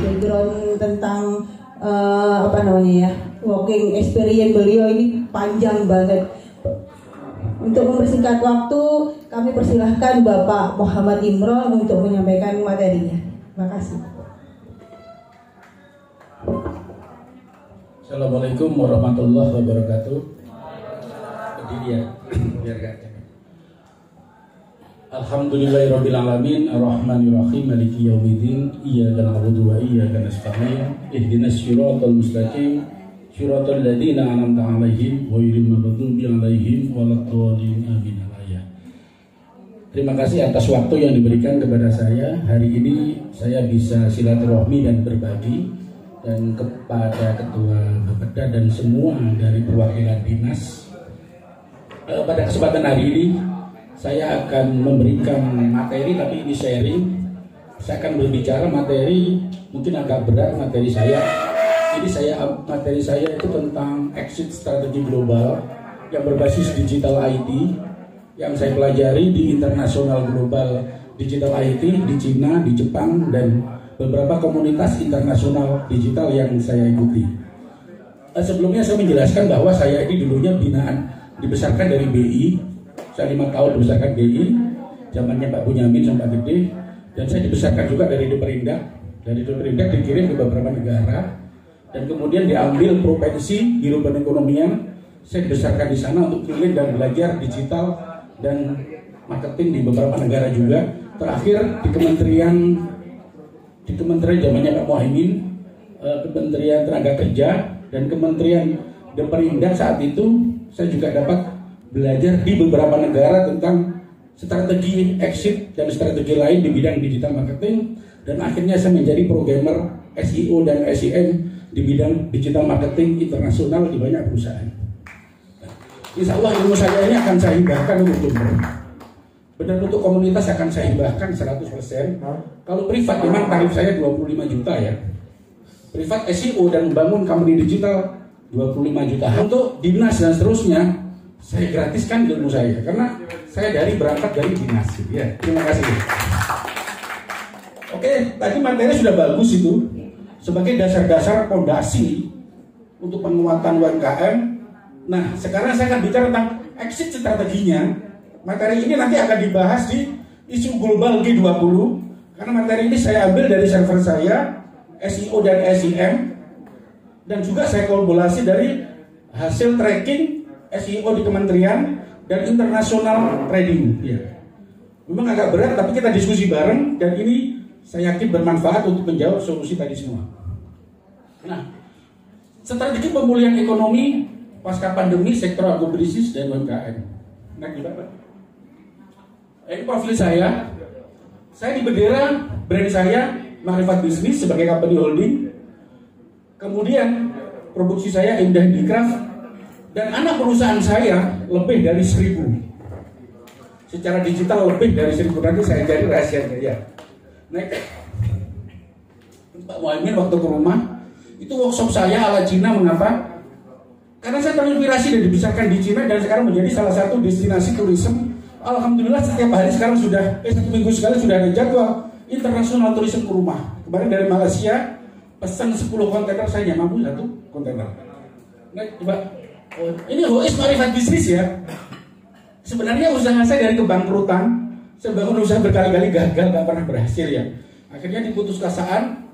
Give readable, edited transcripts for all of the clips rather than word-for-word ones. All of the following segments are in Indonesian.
Background tentang working experience beliau ini panjang banget. Untuk mempersingkat waktu, kami persilahkan Bapak Muhammad Imron untuk menyampaikan materinya. Terima kasih. Assalamualaikum warahmatullahi wabarakatuh. Berdiri ya, biar gak capek. Alhamdulillahirabbil alamin, arrahmanirrahim, maliki yaumiddin, iyyaka na'budu wa iyyaka nasta'in, ihdinas siratal mustaqim, siratal ladzina an'amta 'alaihim ghairil maghdubi 'alaihim waladdallin, amin. Terima kasih atas waktu yang diberikan kepada saya. Hari ini saya bisa silaturahmi dan berbagi, dan kepada Ketua Bapeda dan semua dari perwakilan dinas. Pada kesempatan hari ini saya akan memberikan materi, tapi ini sharing. Saya akan berbicara materi mungkin agak berat materi saya. Materi saya itu tentang exit strategi global yang berbasis digital IT yang saya pelajari di International Global Digital IT di Cina, di Jepang, dan beberapa komunitas internasional digital yang saya ikuti. Sebelumnya saya menjelaskan bahwa saya ini dulunya binaan dibesarkan dari BI. Saya 5 tahun dibesarkan BI, zamannya Pak Bunyamin sampai gede, dan saya dibesarkan juga dari Deperindak. Dari Deperindak dikirim ke beberapa negara, dan kemudian diambil provinsi biro perekonomian. Saya dibesarkan di sana untuk keliling dan belajar digital dan marketing di beberapa negara juga. Terakhir di Kementerian zamannya Pak Muhaimin, Kementerian Tenaga Kerja dan Kementerian Deperindak saat itu saya juga dapat belajar di beberapa negara tentang strategi exit dan strategi lain di bidang digital marketing, dan akhirnya saya menjadi programmer SEO dan SEM di bidang digital marketing internasional di banyak perusahaan. Insya Allah ilmu saya ini akan saya hibahkan untuk Jember. Benar, untuk komunitas akan saya hibahkan 100%. Kalau privat memang tarif saya 25 juta ya. Privat SEO dan membangun company digital 25 juta. Untuk dinas dan seterusnya saya gratiskan ilmu saya, karena saya berangkat dari dinas ya. Terima kasih. Oke, tadi materi sudah bagus itu sebagai dasar-dasar fondasi untuk penguatan UMKM. Nah, sekarang saya akan bicara tentang exit strateginya. Materi ini nanti akan dibahas di isu global G20, karena materi ini saya ambil dari server saya SEO dan SEM, dan juga saya kolaborasi dari hasil tracking SEO di kementerian dan internasional trading ya. Memang agak berat, tapi kita diskusi bareng, dan ini saya yakin bermanfaat untuk menjawab solusi tadi semua. Nah, strategi pemulihan ekonomi pasca pandemi sektor agrobisnis dan UMKM. Nah, gimana Pak? Ini profil saya. Saya di bendera brand saya Makrifat Bisnis sebagai company holding. Kemudian produksi saya Indah Handicraft, dan anak perusahaan saya lebih dari 1000. Secara digital lebih dari 1000. Nanti saya cari rahasianya ya. Next. Pak Muhaimin waktu ke rumah, itu workshop saya ala Cina. Mengapa? Karena saya terinspirasi dan dibesarkan di Cina, dan sekarang menjadi salah satu destinasi turisme. Alhamdulillah setiap hari sekarang sudah, 1 minggu sekali sudah ada jadwal internasional turisme ke rumah. Kemarin dari Malaysia pesan 10 kontainer, saya nggak mampu 1 kontainer. Nah, coba. Ini Hois Makrifat Bisnis ya. Sebenarnya usaha saya dari kebangkrutan, saya bangun usaha berkali-kali gagal, gak pernah berhasil ya. Akhirnya diputus kasaan,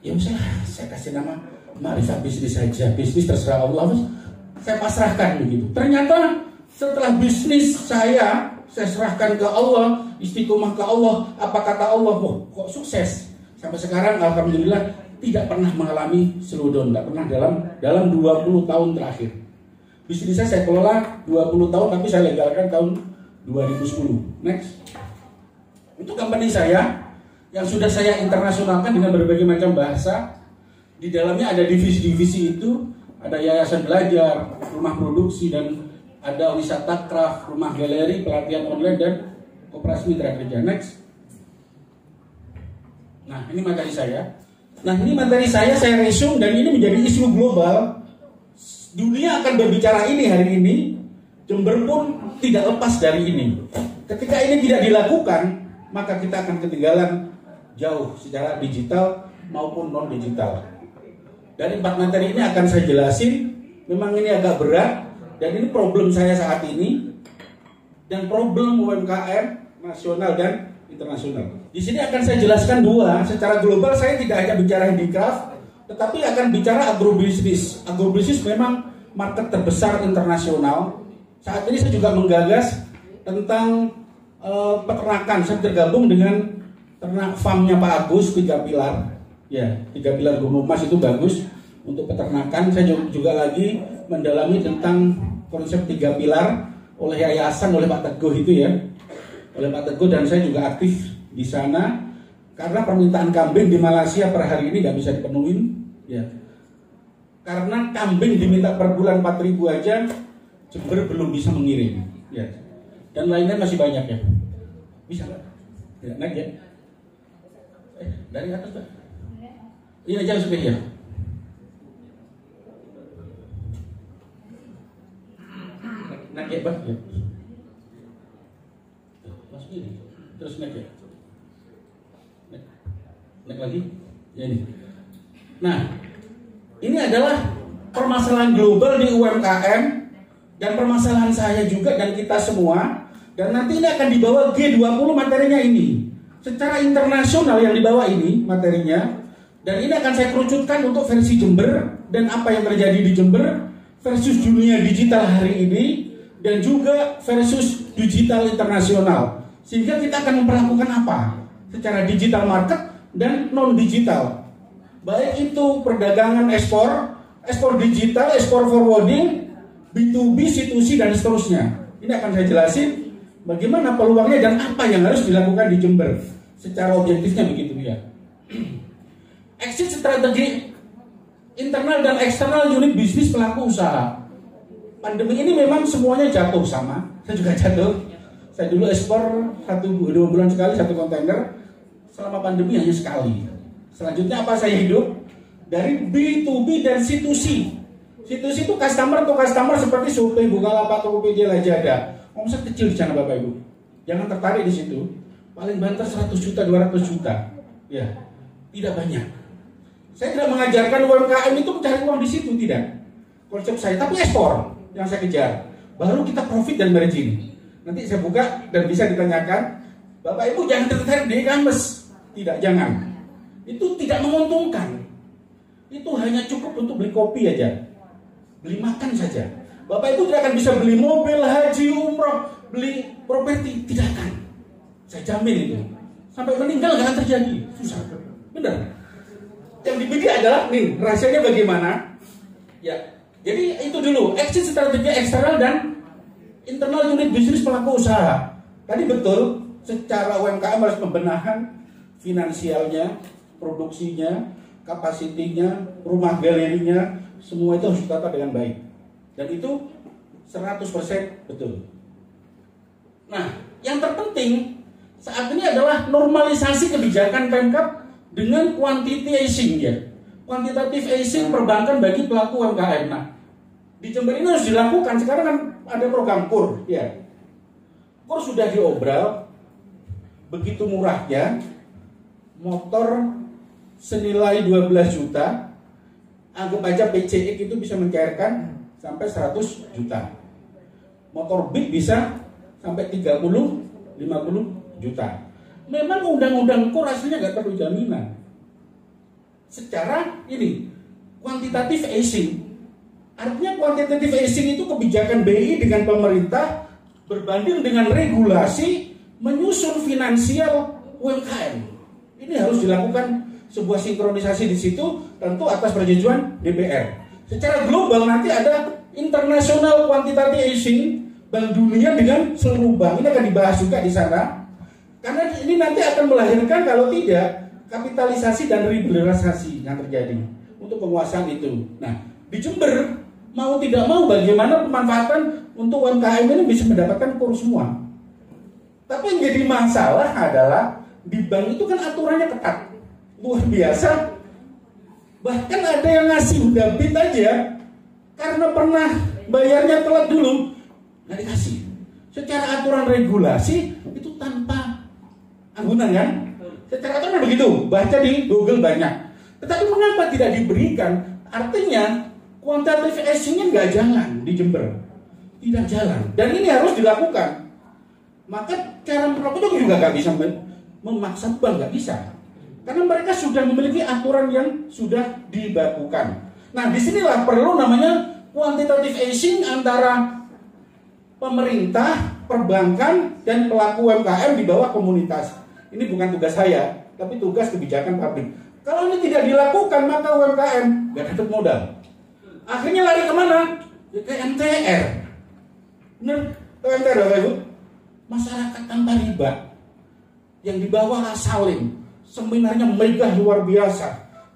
ya misalnya saya kasih nama Makrifat Bisnis saja, bisnis terserah Allah, saya pasrahkan begitu. Ternyata setelah bisnis saya serahkan ke Allah, istiqomah ke Allah, apa kata Allah, kok sukses. Sampai sekarang alhamdulillah tidak pernah mengalami slowdown, tidak pernah dalam 20 tahun terakhir. Bisnis saya kelola 20 tahun, tapi saya legalkan tahun 2010. Next. Untuk company saya yang sudah saya internasionalkan dengan berbagai macam bahasa, di dalamnya ada divisi-divisi itu, ada yayasan belajar, rumah produksi, dan ada wisata craft, rumah galeri, pelatihan online, dan koperasi mitra kerja. Next. Nah, ini materi saya. Saya resume, dan ini menjadi isu global. Dunia akan berbicara ini hari ini. Jember pun tidak lepas dari ini. Ketika ini tidak dilakukan, maka kita akan ketinggalan jauh secara digital maupun non-digital. Dari 4 materi ini akan saya jelasin. Memang ini agak berat, dan ini problem saya saat ini, dan problem UMKM nasional dan internasional. Di sini akan saya jelaskan 2. Secara global saya tidak hanya bicara handicraft, tetapi akan bicara agrobisnis. Agrobisnis memang market terbesar internasional. Saat ini saya juga menggagas tentang peternakan. Saya tergabung dengan ternak farmnya Pak Agus, 3 pilar. Ya, 3 pilar Gunung Mas itu bagus untuk peternakan. Saya juga lagi mendalami tentang konsep 3 pilar oleh yayasan, oleh Pak Teguh itu ya. Oleh Pak Teguh, dan saya juga aktif di sana karena permintaan kambing di Malaysia per hari ini nggak bisa dipenuhin. Ya. Karena kambing diminta per bulan 4.000 aja, Jember belum bisa mengirim, ya. Dan lainnya masih banyak ya. Bisa nggak? Ya, naik ya. Dari atas Pak. Iya aja supaya ya. Naik ya Pak. Ya. Masuk ini. Terus naik ya. Naik lagi. Ya ini. Nah, ini adalah permasalahan global di UMKM. Dan permasalahan saya juga dan kita semua. Dan nanti ini akan dibawa G20 materinya ini. Secara internasional yang dibawa ini materinya. Dan ini akan saya kerucutkan untuk versi Jember. Dan apa yang terjadi di Jember versus dunia digital hari ini. Dan juga versus digital internasional. Sehingga kita akan memperlakukan apa? Secara digital market dan non-digital. Baik itu perdagangan ekspor, ekspor digital, ekspor forwarding, B2B, C2C, dan seterusnya. Ini akan saya jelasin bagaimana peluangnya dan apa yang harus dilakukan di Jember. Secara objektifnya begitu ya. Exit strategi internal dan eksternal unit bisnis pelaku usaha. Pandemi ini memang semuanya jatuh sama. Saya juga jatuh. Saya dulu ekspor 1-2 bulan sekali 1 kontainer. Selama pandemi hanya sekali. Selanjutnya apa saya hidup? Dari B2B dan C2C. C2C itu customer to customer seperti Shopee, Bukalapak, Tokopedia, Lazada. Omset kecil di sana Bapak Ibu. Jangan tertarik di situ. Paling banter 100 juta, 200 juta. Ya, tidak banyak. Saya tidak mengajarkan UMKM itu mencari uang di situ, tidak. Konsep saya, tapi ekspor yang saya kejar. Baru kita profit dan margin. Nanti saya buka dan bisa ditanyakan, Bapak Ibu jangan tertarik di e-commerce. Tidak, jangan. Itu tidak menguntungkan. Itu hanya cukup untuk beli kopi aja. Beli makan saja. Bapak Ibu tidak akan bisa beli mobil, haji, umroh, beli properti. Tidak akan. Saya jamin itu. Sampai meninggal nggak akan terjadi. Susah. Benar. Yang dipilih adalah, nih, rahasianya bagaimana? Ya. Jadi itu dulu. Exit strategi eksternal dan internal unit bisnis pelaku usaha. Tadi betul. Secara UMKM harus pembenahan finansialnya, produksinya, kapasitinya, rumah galerinya, semua itu harus ditata dengan baik. Dan itu 100% betul. Nah, yang terpenting saat ini adalah normalisasi kebijakan Pemkab dengan quantity easing ya. Quantitative easing perbankan bagi pelaku UMKM. Nah, di Jember ini harus dilakukan. Sekarang kan ada program KUR ya. KUR sudah diobral. Begitu murahnya motor senilai 12 juta, anggap aja PCX itu bisa mencairkan sampai 100 juta. Motor Beat bisa sampai 30-50 juta. Memang undang-undang KUR aslinya nggak perlu jaminan. Secara ini quantitative easing. Artinya quantitative easing itu kebijakan BI dengan pemerintah berbanding dengan regulasi menyusun finansial UMKM. Ini harus dilakukan sebuah sinkronisasi di situ, tentu atas persetujuan DPR. Secara global nanti ada international quantitative easing Bank Dunia dengan seluruh bank. Ini akan dibahas juga di sana. Karena ini nanti akan melahirkan kalau tidak kapitalisasi dan liberalisasi yang terjadi untuk penguasaan itu. Nah, di Jember mau tidak mau bagaimana pemanfaatan untuk UMKM ini bisa mendapatkan KUR semua. Tapi yang jadi masalah adalah di bank itu kan aturannya ketat, luar biasa. Bahkan ada yang ngasih udah bit aja karena pernah bayarnya telat dulu. nggak dikasih. Secara aturan regulasi itu tanpa anggunan kan? Secara aturan begitu, baca di Google banyak. Tetapi mengapa tidak diberikan? Artinya quantitative easing-nya nggak jalan di Jember, tidak jalan. Dan ini harus dilakukan. Maka cara melakukan juga nggak bisa memaksa bank, nggak bisa. Karena mereka sudah memiliki aturan yang sudah dibakukan. Nah, disinilah perlu namanya quantitative easing antara pemerintah, perbankan, dan pelaku UMKM di bawah komunitas. Ini bukan tugas saya, tapi tugas kebijakan publik. Kalau ini tidak dilakukan, maka UMKM nggak dapat modal. Akhirnya lari kemana? Ya, ke MTR. Benar? Ke MTR, Bapak Ibu? Masyarakat tanpa riba yang di bawah Salim, seminarnya megah luar biasa,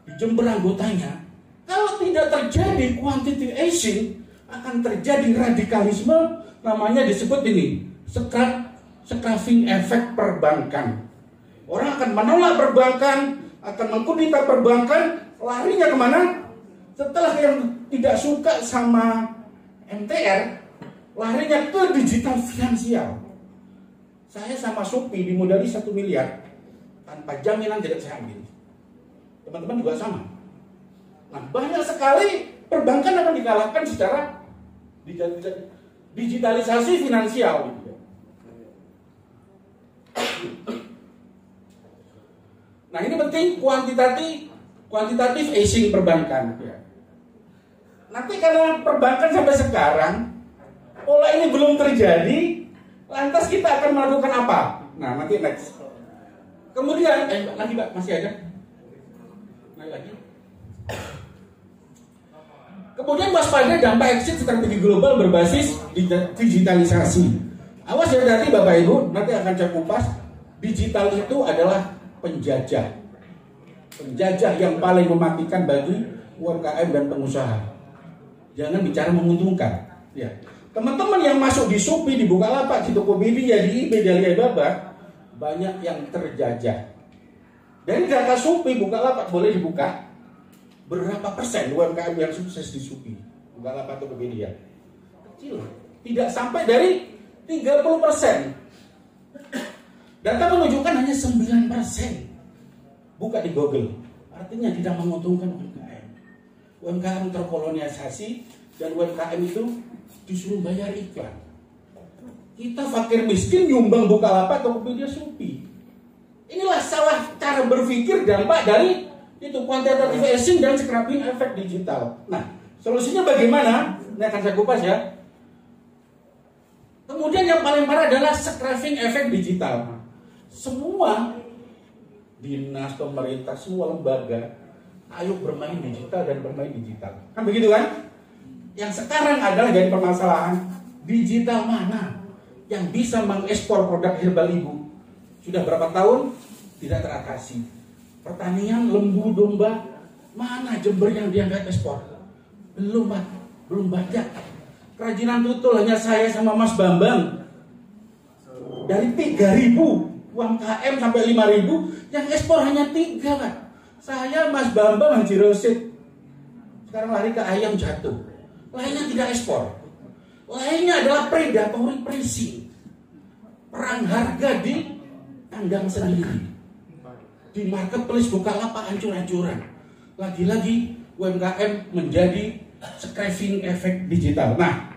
di Jember anggotanya. Kalau tidak terjadi quantitative easing, akan terjadi radikalisme, namanya disebut ini scarfing efek perbankan. Orang akan menolak perbankan, akan mengkudeta perbankan, larinya kemana? Setelah yang tidak suka sama MTR, larinya ke digital finansial. Saya sama Supi dimodali 1 miliar tanpa jaminan tidak saya ambil. Teman-teman juga sama. Nah, banyak sekali perbankan akan dikalahkan secara digitalisasi finansial. Nah, ini penting kuantitatif easing perbankan. Nanti karena perbankan sampai sekarang pola ini belum terjadi, lantas kita akan melakukan apa? Nah, nanti next. Kemudian, lagi Pak, masih ada? Naik lagi. Kemudian waspada dampak exit strategi global berbasis digitalisasi. Awas ya nanti Bapak Ibu, nanti akan saya kupas. Digital itu adalah penjajah. Penjajah yang paling mematikan bagi UMKM dan pengusaha. Jangan bicara menguntungkan. Ya. Teman-teman yang masuk di Shopee, di Bukalapak, di Tokopedia, di eBay, di Alibaba, banyak yang terjajah. Dari data Shopee, Bukalapak boleh dibuka. Berapa persen UMKM yang sukses di Shopee, Bukalapak, Tokopedia? Kecil. Tidak sampai dari 30%. Data menunjukkan hanya 9%. Buka di Google. Artinya tidak menguntungkan UMKM. UMKM terkolonisasi dan UMKM itu disuruh bayar iklan. Kita fakir miskin nyumbang Bukalapak, Tokopedia, Shopee. Inilah salah cara berpikir dampak dari itu quantitative easing dan scrapping efek digital. Nah, solusinya bagaimana? Ini akan saya kupas ya. Kemudian yang paling parah adalah scrapping efek digital. Semua dinas, pemerintah, semua lembaga, ayo bermain digital dan bermain digital. Kan begitu kan? Yang sekarang adalah jadi permasalahan, digital mana yang bisa mengekspor produk herbal ibu? Sudah berapa tahun tidak teratasi. Pertanian lembu domba, mana Jember yang diangkat ekspor? Belum Pak, belum banyak. Kerajinan tutul hanya saya sama Mas Bambang. Dari 3.000 UMKM sampai 5.000, yang ekspor hanya 3 Pak. Saya, Mas Bambang, Haji Rosid. Sekarang lari ke ayam jatuh. Lainnya tidak ekspor. Lainnya adalah predatory pricing. Perang harga di kandang sendiri. Di marketplace Bukalapak hancur-hancuran. Lagi-lagi UMKM menjadi scrapping efek digital. Nah,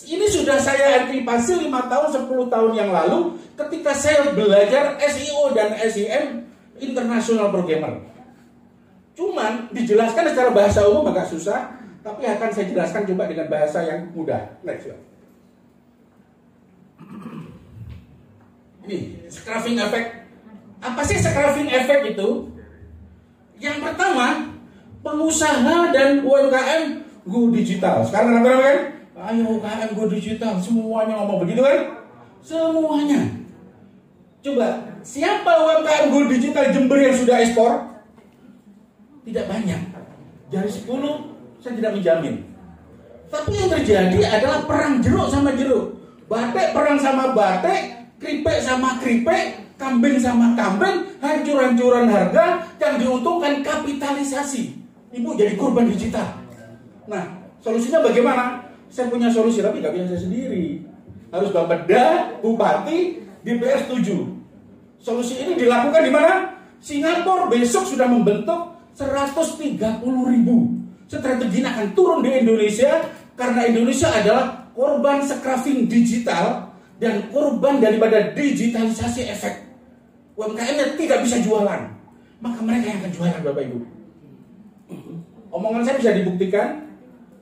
ini sudah saya antisipasi 5 tahun, 10 tahun yang lalu ketika saya belajar SEO dan SEM international programmer. Cuman dijelaskan secara bahasa umum agak susah, tapi akan saya jelaskan coba dengan bahasa yang mudah. Next ya. Ini scrapping effect. Apa sih scrapping effect itu? Yang pertama, pengusaha dan UMKM go digital. Sekarang apa kan? Ayo UMKM go digital. Semuanya ngomong begitu kan? Semuanya. Coba, siapa UMKM go digital Jember yang sudah ekspor? Tidak banyak. Dari 10 saya tidak menjamin. Tapi yang terjadi adalah perang jeruk sama jeruk. Batik perang sama batik, keripik sama keripik, kambing sama kambing, hancur-hancuran harga, yang diuntungkan kapitalisasi. Ibu jadi korban digital. Nah, solusinya bagaimana? saya punya solusi, tapi nggak bisa saya sendiri. Harus Bapeda, Bupati, DPR setuju. Solusi ini dilakukan di mana? Singapura besok sudah membentuk 130.000. Strategi ini akan turun di Indonesia karena Indonesia adalah korban scrapping digital dan korban daripada digitalisasi efek. UMKM tidak bisa jualan, maka mereka yang akan jualan, Bapak Ibu. Omongan saya bisa dibuktikan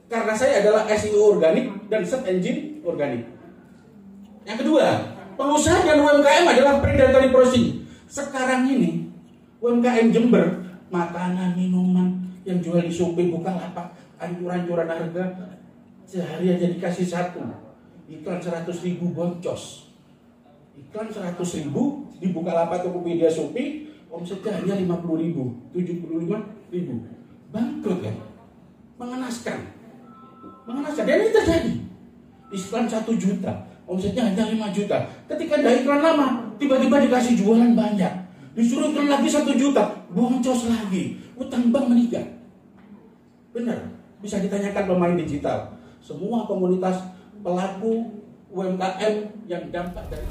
karena saya adalah SEO organik dan search engine organik. Yang kedua, pengusaha dan UMKM adalah predatory pricing. Sekarang ini UMKM Jember, makanan, minuman yang jual di Shopee, Bukalapak, ancuran-ancuran harga sehari aja dikasih satu. Iklan 100.000 boncos. Iklan 100.000 di Bukalapak, Tokopedia, Shopee, omsetnya hanya 50.000, 75.000. Bangkrut kan? Mengenaskan. Dan ini terjadi. Iklan 1 juta, omsetnya hanya 5 juta. Ketika ada iklan lama, tiba-tiba dikasih jualan banyak. Disuruh iklan lagi 1 juta, boncos lagi. Utang bank meningkat. Benar, bisa ditanyakan pemain digital. Semua komunitas pelaku UMKM yang dampak dari